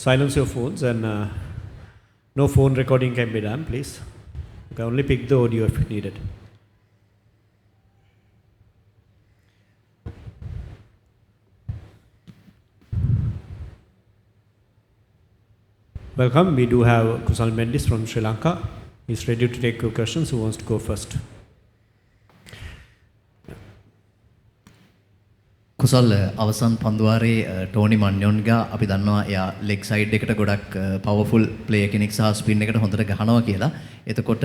silence your phones and no phone recording can be done, please. You can only pick the audio if needed. Welcome. We do have Kusal Mendis from Sri Lanka. He's ready to take your questions. Who wants to go first? කුසල් අවසන් පන්දුවාරේ Tony මන්යොන්ගා අපි දන්නවා එයා leg side එකට ගොඩක් powerful player කෙනෙක් සහ spin එකට හොඳට ගහනවා කියලා. එතකොට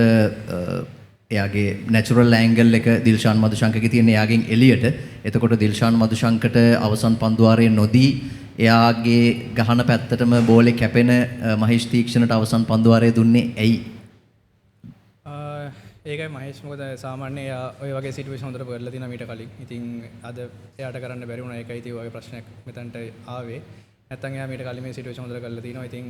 එයාගේ නැචරල් ඇන්ගල් එක දිල්ෂාන් මදුශංකගේ තියෙන එයාගෙන් එළියට. එතකොට දිල්ෂාන් මදුශංකට අවසන් පන්දුවාරේ නොදී එයාගේ ගහන පැත්තටම බෝලේ කැපෙන මහේෂ් තීක්ෂණට අවසන් පන්දුවාරේ දුන්නේ ඇයි? ඒකයි මහේෂ් මොකද සාමාන්‍යයෙන් එයා ඔය වගේ සිටුේෂන් හොඳට කරලා තියෙනවා මීට කලින්. ඉතින් අද එයාට කරන්න බැරි වුණා. ඒකයි ඉතින් ඔය ප්‍රශ්නයක් මෙතනට ආවේ. නැත්තම් එයා මීට කලින් මේ සිටුේෂන් හොඳට කරලා තිනවා. ඉතින්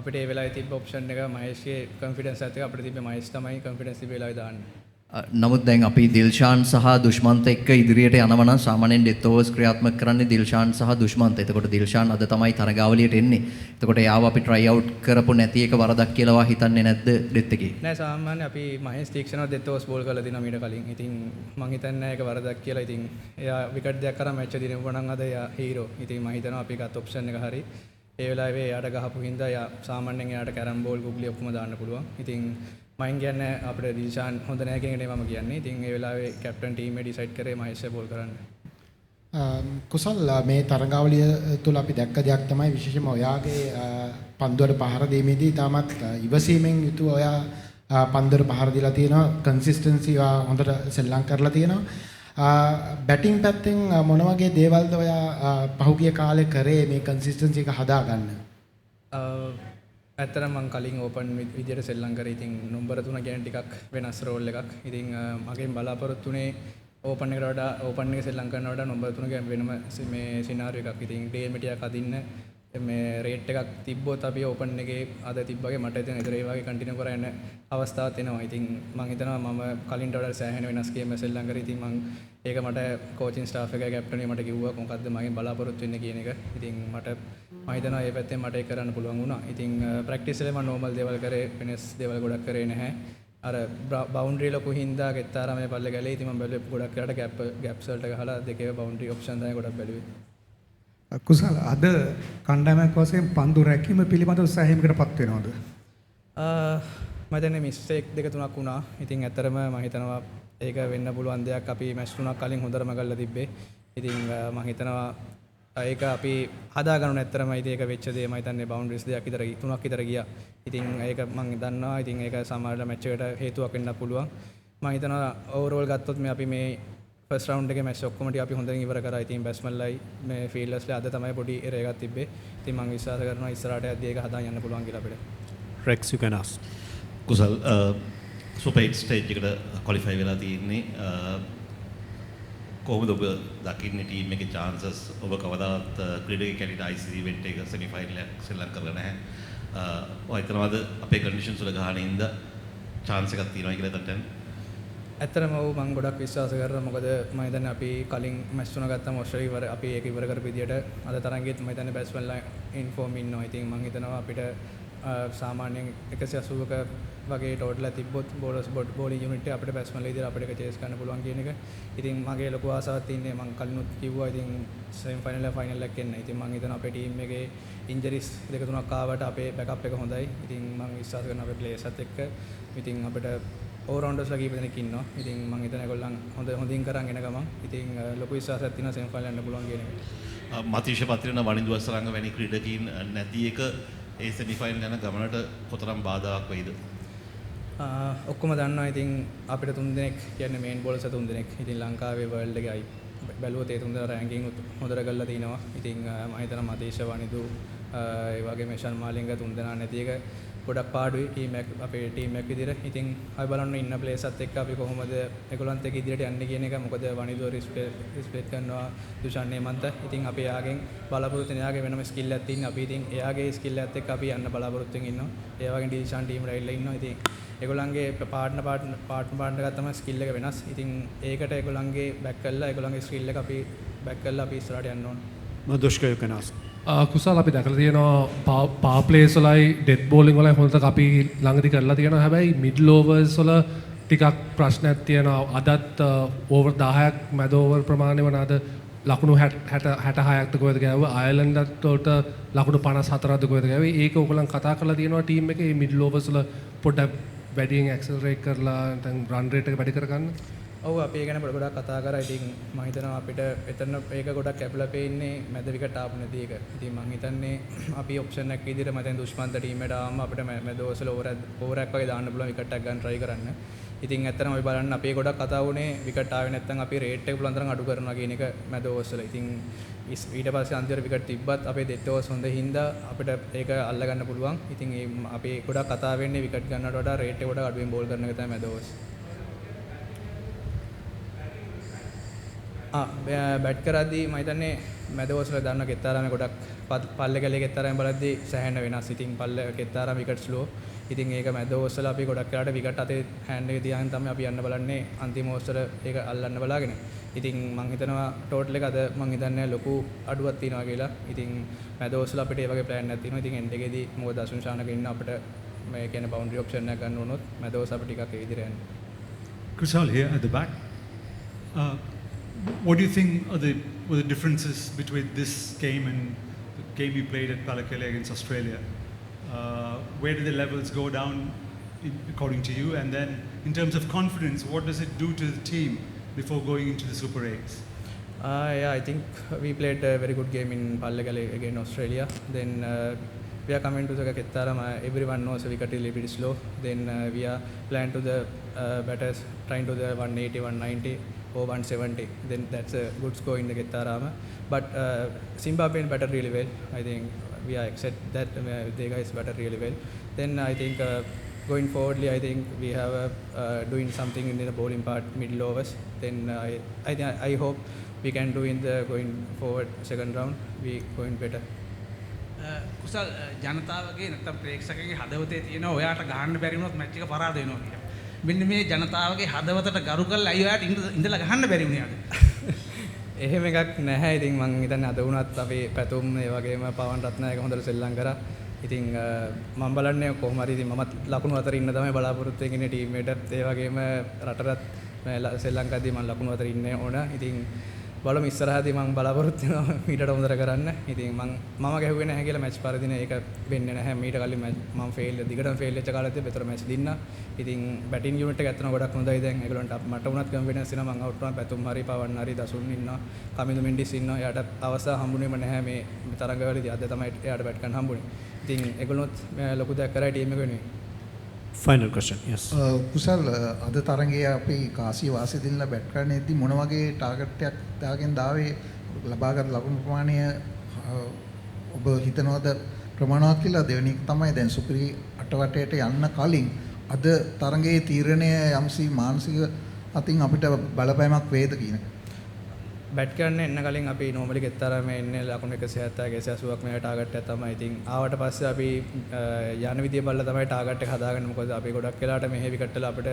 අපිට ඒ වෙලාවේ තිබ්බ ඔප්ෂන් එක මහේෂ්ගේ කොන්ෆිඩන්ස් එකත් එක්ක අපිට තිබ්බ මහේෂ් තමයි කොන්ෆිඩන්ස් තිබ්බ වෙලාවේ දාන්නේ. නමුත් දැන් අපි දිල්ෂාන් සහ දුෂ්මන්ත එක්ක ඉදිරියට යනවා නම් සාමාන්‍යයෙන් ඩෙත් ඕවර්ස් ක්‍රියාත්මක කරන්නේ දිල්ෂාන් සහ දුෂ්මන්ත. එතකොට දිල්ෂාන් අද තමයි තරගාවලියට එන්නේ. එතකොට එයාව අපි try out කරපු නැති එක වරදක් කියලාවා හිතන්නේ නැද්ද ඩෙත් එකේ? නෑ සාමාන්‍යයෙන් අපි මහේෂ් තීක්ෂණව ඩෙත් ඕවර්ස් බෝල් කරලා දිනවා මීට කලින්. ඉතින් මං හිතන්නේ ඒක වරදක් කියලා. ඉතින් එයා විකට් දෙයක් කරා මැච් එක දිනුවා නම් අද එයා හීරෝ. ඉතින් මං හිතනවා අපි ගත්ත ඔප්ෂන් එක හරි. ඒ වෙලාවේ එයාට ගහපු හින්දා එයා සාමාන්‍යයෙන් එයාට කැරම් බෝල් ගුග්ලි ඔක්කොම දාන්න පුළුවන්. ඉතින් මයින් කියන්නේ අපිට දිල්ෂාන් හොඳ නැහැ කියන එක මම කියන්නේ. ඉතින් ඒ වෙලාවේ කැප්ටන් ටීම් එක ඩිසයිඩ් කරේ මහේෂ් බෝල් කරන්න. කුසල් මේ තරගාවලිය තුල අපි දැක්ක දෙයක් තමයි විශේෂයෙන්ම ඔයාගේ පන්දුවට පහර දීමේදී තාමත් ඉවසීමෙන් යුතුව ඔයා පන්දුවට පහර දීලා තියෙනවා. කන්සිස්ටන්සි හොඳට සෙල්ලම් කරලා තියෙනවා. බැටිං පැත්තෙන් මොන වගේ දේවල්ද ඔයා පහුගිය කාලේ කරේ මේ කන්සිස්ටන්සි එක හදාගන්න? ඇත්තටම මම කලින් ඕපන් විදියට සෙල්ලම් කරේ. ඉතින් නම්බර 3 කියන්නේ ටිකක් වෙනස් රෝල් එකක්. ඉතින් මගෙන් බලාපොරොත්තුනේ ඕපන් එකට වඩා ඕපන් එක සෙල්ලම් කරනවට වඩා නම්බර 3 කියන්නේ වෙනම මේ සිනාරියෝ එකක්. ඉතින් ඩේල් ටිකක් අදින්න මේ රේට් එකක් තිබ්බොත් අපි ඕපන් එකේ අද තිබ්බගේ මට ඉතින් ඒතර ඒ වගේ කන්ටිනියු කරන්න අවස්ථාවක් එනවා. ඉතින් මම හිතනවා මම කලින්ට වඩා සෑහෙන වෙනස් ගේම් සෙල්ලම් කරේ. ඉතින් මම ඒක මට කෝචින් ස්ටාෆ් එකේ කැප්ටන් මට කිව්වා මොකද්ද මගෙන් බලාපොරොත්තු වෙන්නේ කියන එක. ඉතින් මට මම හිතනවා මේ පැත්තෙන් මට ඒක කරන්න පුළුවන් වුණා. ඉතින් ප්‍රැක්ටිස් වලේ මම නෝමල් දේවල් කරේ, වෙනස් දේවල් ගොඩක් කරේ නැහැ. අර බවුන්ඩරි ලොකු හින්දා ගෙත්තාරමේ පල්ලේ ගැලේ. ඉතින් මම බැලුවේ ගොඩක් කරාට ගැප්ස් වලට ගහලා දෙකේ බවුන්ඩරි ඔප්ෂන් තමයි ගොඩක් බැලුවේ. කුසල් අද කණ්ඩායමක් වශයෙන් පන්දු රැකීම පිළිබඳව සෑහීමකටපත් වෙනවද? මම දැන් මිස්ටේක් දෙක තුනක් වුණා. ඉතින් ඇත්තරම මම හිතනවා ඒක වෙන්න පුළුවන් දෙයක්. අපි මැච් තුනක් කලින් හොඳටම කරලා තිබ්බේ. ඉතින් මම හිතනවා ඒක අපි හදාගන්න ඇත්තරම ඉතින් ඒක වෙච්ච දේ මම හිතන්නේ බවුන්ඩරිස් දෙකක් විතර තුනක් විතර ගියා. ඉතින් ඒක මම දන්නවා. ඉතින් ඒක සමහරවිට මැච් එකට හේතුවක් වෙන්න පුළුවන්. මම හිතනවා ඕවරෝල් ගත්තොත් මේ අපි මේ ෆස්ට් රවුන්ඩ් එකේ මැච් ඔක්කොම ටික අපි හොඳින් ඉවර කරා. ඉතින් බැට්ස්මන්ලයි මේ ෆීල්ඩර්ස්ලා අද තමයි පොඩි එරර් එකක් තිබ්බේ. ඉතින් මම විශ්වාස කරනවා ඉස්සරහට යද්දී ඒක හදාගෙන යන්න පුළුවන් කියලා අපිට. Rex, you can ask. කුසල් සුපර් 8 ස්ටේජ් එකට ක්වොලිෆයි වෙලා තියෙන්නේ. කොහොමද ඔබ දකින්නේ ටීම් එකේ chances? ඔබ කවදාවත් ක්‍රීඩකයෙක් කැඩිලා ICC ඉවෙන්ට් එක සෙමි ෆයිනල් එක සෙල්ලම් කරලා නැහැ. ඔය හිතනවාද අපේ කන්ඩිෂන්ස් වල ගහන ඉඳ chance එකක් තියෙනවා කියලා හිතන්න? ඇත්තටම ඔව් මම ගොඩක් විශ්වාස කරනවා. මොකද මම හිතන්නේ අපි කලින් මැච් තුන ගත්තම ඔස්ට්‍රේලියාව අපි ඒක ඉවර කරපු විදියට අද තරංගෙත් මම හිතන්නේ බැට්ස්මන්ලා ඉන්ෆෝම් ඉන්නවා. ඉතින් මම හිතනවා අපිට සාමාන්‍යයෙන් 180ක වගේ ටෝටල් එක තිබ්බොත් බෝලර්ස් බෝලිං යුනිට් එක අපිට බැට්ස්මන්ලා ඉදිරියට අපිට ඒක චේස් කරන්න පුළුවන් කියන එක. ඉතින් මගේ ලොකු ආසාවක් තියෙන්නේ මම කලිනුත් කිව්වා. ඉතින් සෙමි ෆයිනල් එක ෆයිනල් එකක් එන්න. ඉතින් මම හිතනවා අපේ ටීම් එකේ ඉන්ජරිස් දෙක තුනක් ආවට අපේ බෑකප් එක හොඳයි. ඉතින් මම විශ්වාස කරනවා අපේ ප්ලේයර්ස්ත් එක්ක ඉතින් අපිට ඕල්රවුන්ඩර්ස්ලා කීප දෙනෙක් ඉන්නවා. ඉතින් මම හිතනවා ඒගොල්ලන් හොඳින් කරන් එන ගමන් ඉතින් ලොකු විශ්වාසයක් තියෙනවා සෙමි ෆයිනල් යන්න පුළුවන් කියන එක. මතීෂ පත්‍රන වනිදු වසරංග වැනි ක්‍රීඩකීන් නැති එක ඒ සෙමි ෆයිනල් යන ගමනට කොතරම් බාධාවක් වෙයිද? ඔක්කොම දන්නවා. ඉතින් අපිට 3 දෙනෙක් කියන්නේ මේන් බෝලර්ස් 3 දෙනෙක්. ඉතින් ලංකාවේ වර්ල්ඩ් එකේ බැලුවොත් ඒ 3 දෙනා රෑන්කින් හොඳට කරලා තිනවා. ඉතින් මම හිතනවා මතීෂ වනිදු ඒ වගේ මේෂන් මාලිංග 3 දෙනා නැති එක ගොඩක් පාඩුයි ටීම් එක අපේ ටීම් එක විදිහට. ඉතින් අපි බලන්න ඉන්න ප්ලේයර්ස්ත් එක්ක අපි කොහොමද ඒගොල්ලන්ත් එක්ක ඉදිරියට යන්නේ කියන එක. මොකද වනිදු රිස්පෙක්ට් කරනවා දුෂාන් නේමන්ත. ඉතින් අපි එයාගෙන් බලාපොරොත්තු වෙන එයාගේ වෙනම ස්කිල් එකක් තියෙනවා. අපි ඉතින් එයාගේ ස්කිල් එකත් එක්ක අපි යන්න බලාපොරොත්තු වෙමින් ඉන්නවා. ඒ වගේ ඩිෂාන් ටීම් රයිල්ලා ඉන්නවා. ඉතින් ඒගොල්ලන්ගේ පාර්ට්නර් ගත්තම ස්කිල් එක වෙනස්. ඉතින් ඒකට ඒගොල්ලන්ගේ බෑක් කරලා ඒගොල්ලන්ගේ ස්කිල් එක අපි බෑක් කරලා අපි ඉස්සරහට යන්න ඕන. Madhushka, you can ask. කුසල් අපි දැකලා තියෙනවා පාවර් ප්ලේස් වලයි ඩෙත් බෝලින් වලයි හොඳට අපි ළඟදී කරලා තියෙනවා. හැබැයි මිඩ්ල් ඕවර්ස් වල ටිකක් ප්‍රශ්නයක් තියෙනවා. අදත් ඕවර් 10ක් මැද ඕවර් ප්‍රමාණය වුණාද ලකුණු 66ක්ද කොහෙද ගෑවුවා. අයර්ලන්ඩත් වලට ලකුණු 54ක්ද කොහෙද ගෑවුවේ. ඒක ඕගොල්ලන් කතා කරලා තියෙනවා ටීම් එකේ මිඩ්ල් ඕවර්ස් වල පොඩ්ඩක් වැඩියෙන් ඇක්සලරේට් කරලා නැත්නම් රන් රේට් එක වැඩි කරගන්න. ඔව් අපි ඒ ගැන ගොඩක් කතා කරා. ඉතින් මම හිතනවා අපිට එතන ඒක ගොඩක් කැපිලා පේන්නේ මැද විකට ආපු නැති එක. ඉතින් මම හිතන්නේ අපි ඔප්ෂන් එකක් විදිහට මම දැන් දුෂ්මන්ත ටීම් එකට ආවම අපිට මැද ඕවර්ස් වල ඕවරයක් වගේ දාන්න පුළුවන් විකට් එකක් ගන්න try කරන්න. ඉතින් ඇත්තටම අපි බලන්න අපි ගොඩක් කතා වුණේ විකට් ආවේ නැත්නම් අපි රේට් එක පුළුවන් තරම් අඩු කරනවා කියන එක මැද ඕවර්ස් වල. ඉතින් ඊට පස්සේ අන්තිමට විකට් තිබ්බත් අපේ ඩෙත් ඕවර්ස් හොඳ හින්දා අපිට ඒක අල්ල ගන්න පුළුවන්. ඉතින් අපි ගොඩක් කතා වෙන්නේ විකට් ගන්නවට වඩා රේට් එක ගොඩක් අඩුවෙන් බෝල් කරන එක තමයි මැද ඕවර්ස්. බැට් කරද්දී මම හිතන්නේ මැද ඕවර්ස් වල දාන්න කෙත්තාරාමේ ගොඩක් පල්ලේ කැලේ කෙත්තාරාමේ බලද්දී සෑහෙන වෙනස්. ඉතින් පල්ලේ කෙත්තාරාම විකට් ස්ලෝ. ඉතින් ඒක මැද ඕවර්ස් වල අපි ගොඩක් වෙලාවට විකට් අතේ හෑන්ඩ් එක තියාගෙන තමයි අපි යන්න බලන්නේ අන්තිම ඕවර්ස් වල ඒක අල්ලන්න බලාගෙන. ඉතින් මම හිතනවා ටෝටල් එක අද මම හිතන්නේ ලොකු අඩුවක් තියෙනවා කියලා. ඉතින් මැද ඕවර්ස් වල අපිට ඒ වගේ ප්ලෑන් එකක් තියෙනවා. ඉතින් එන්ඩ් එකේදී මොකද අසුන් ශානක ඉන්න අපිට මේ කියන්නේ බවුන්ඩරි ඔප්ෂන් එකක් ගන්න වුණොත් මැද ඕවර්ස් අපිට ටිකක් ඉදිරියට යන්න. Kushal here at the back. What do you think were the differences between this game and the game you played at Pallekele against Australia? Where did the levels go down according to you? And then in terms of confidence, what does it do to the team before going into the Super 8s? Yeah, I think we played a very good game in Pallekele against Australia. Then we are coming to the Kettaram. Everyone knows we got a little bit slow. Then we are planning to the batters, trying to the 180, 190 or 170. Then that's a good score in the Kettaram. But Zimbabwe batted really well. I think we are accept that they guys batted really well. Then I think going forwardly, I think we have doing something in the bowling part, middle overs. Then I hope we can do in the going forward second round. We going better. කුසල් ජනතාවගේ නැත්නම් ප්‍රේක්ෂකගේ හදවතේ තියෙන ඔයාට ගහන්න බැරි වුණොත් match එක පරාද වෙනවා කියලා. මෙන්න මේ ජනතාවගේ හදවතට ගරු කරලා අයියෝ ඔයාට ඉඳලා ගහන්න බැරි වුණේ අද. එහෙම එකක් නැහැ. ඉතින් මං හිතන්නේ අද වුණත් අපේ පැතුම් ඒ වගේම පවන් රත්නායක හොඳට සෙල්ලම් කරා. ඉතින් මම බලන්නේ කොහොම හරි ඉතින් මමත් ලකුණු අතර ඉන්න තමයි බලාපොරොත්තු වෙන්නේ ටීම් එකටත් ඒ වගේම රටටත් සෙල්ලම් කරද්දී මම ලකුණු අතර ඉන්න ඕන. ඉතින් බලමු ඉස්සරහදී මම බලාපොරොත්තු වෙනවා මීටට හොඳට කරන්න. ඉතින් මම ගැහුවේ නැහැ කියලා මැච් පරදින ඒක වෙන්නේ නැහැ. මීට කලින් මම ෆේල් දිගටම ෆේල් වෙච්ච කාලෙත් බෙතර මැච් දින්නා. ඉතින් බැටින් යුනිට් එක ඇත්තම ගොඩක් හොඳයි දැන්. ඒගොල්ලන්ට මට වුණත් කන්ෆිඩන්ස් එනවා මම අවුට් වුණා. පැතුම් හරි පවන් හරි දසුන් ඉන්නවා. කමිඳු මෙන්ඩිස් ඉන්නවා. එයාට අවස්ථාව හම්බුනේම නැහැ මේ තරඟවලදී. අද තමයි එයාට බැට් ගන්න හම්බුනේ. ඉතින් ඒගොල්ලොත් ලොකු දෙයක් කරා ටීම් එක වෙනුවෙන්. Final question, yes. කුසල් අද තරඟයේ අපි කාසිය වාසිදින්ලා බැට් කරන්නේදී මොන වගේ ටාගට් එකක් දාගෙන දාවේ ලබාගත් ලකුණු ප්‍රමාණය ඔබ හිතනවද ප්‍රමාණවත් කියලා? දෙවෙනි එක තමයි දැන් සුපිරි අටවටයට යන්න කලින් අද තරඟයේ තීරණය යම්සි මානසික අතින් අපිට බලපෑමක් වේද කියන එක. බැට් කරන්න එන්න කලින් අපි නෝමලි කෙත්තරාමේ එන්නේ ලකුණු 170 180ක් මේ ටාගට් එක තමයි. ඉතින් ආවට පස්සේ අපි යන විදිය බලලා තමයි ටාගට් එක හදාගන්නේ. මොකද අපි ගොඩක් වෙලාවට මෙහෙ විකට් වල අපිට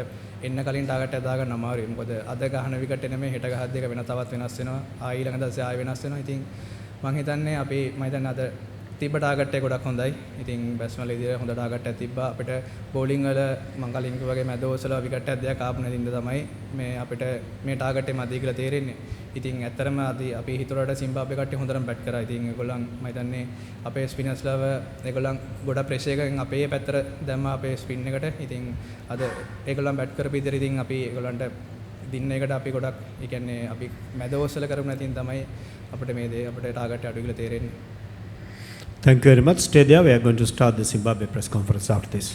එන්න කලින් ටාගට් එක දාගන්න අමාරුයි. මොකද අද ගහන විකට් නෙමෙයි හෙට ගහද්දී එක වෙන තවත් වෙනස් වෙනවා. ආයි ඊළඟ දවසේ ආයි වෙනස් වෙනවා. ඉතින් මම හිතන්නේ අපි මම හිතන්නේ අද තිබ්බ ටාගට් එක ගොඩක් හොඳයි. ඉතින් බැට්ස්මන්ලා ඉදිරියට හොඳ ටාගට් එකක් තිබ්බා. අපිට බෝලිං වල මම කලින් කිව්වා වගේ මැද ඕවර්ස් වල විකට් එකක් දෙයක් ආපු නැතිඳ තමයි මේ අපිට මේ ටාගට් එක මැදි කියලා තේරෙන්නේ. ඉතින් ඇත්තරම අපි හිතුවට සිම්බාබ්වේ කට්ටිය හොඳටම බැට් කරා. ඉතින් ඒගොල්ලන් මම හිතන්නේ අපේ ස්පිනර්ස්ලාව ඒගොල්ලන් ගොඩක් ප්‍රෙෂර් එකකින් අපේ පැත්තට දැම්මා අපේ ස්පින් එකට. ඉතින් අද ඒගොල්ලන් බැට් කරපු විදිහට ඉතින් අපි ඒගොල්ලන්ට දින්න එකට අපි ගොඩක් ඒ කියන්නේ අපි මැද ඕවර්ස් වල කරමු නැතිනම් තමයි අපිට මේ දේ අපිට ටාගට් එක අඩු කියලා තේරෙන්නේ. Thank you very much. Stay there. We are going to start the Zimbabwe press conference after this.